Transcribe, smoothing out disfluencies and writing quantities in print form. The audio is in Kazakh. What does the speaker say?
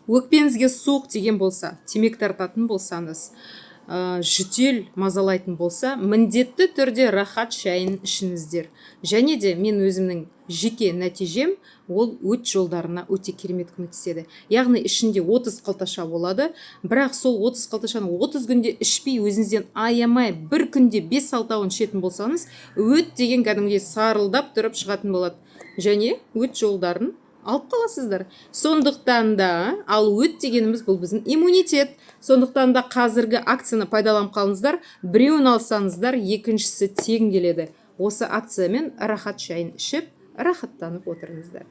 өкпеңізге суық тиген болса, темекі тартатын болсаңыз, жөтел мазалайтын болса, міндетті түрде рахат шайын ішіңіздер. Және де мен өзімнің жеке нәтижем ол өт жолдарына өте керемет көмектеседі. Яғни ішінде 30 қалташа болады, бірақ сол 30 қалташаны 30 күнде ішпей, өзіңізден аямай бір күнде 5-6-ын ішетін болсаңыз, өт деген кәдімгідей сарылдап тұрып шығатын болады. Және өт жолдарын алып қаласыздар. Сондықтан да, ал өт дегеніміз бұл біздің иммунитет. Сондықтан да қазіргі акцияны пайдаланып қалыңыздар. Біреуін алсаңыздар, екіншісі тегін келеді. Осы акциямен рахат шайын ішіп, рахаттанып отырыңыздар.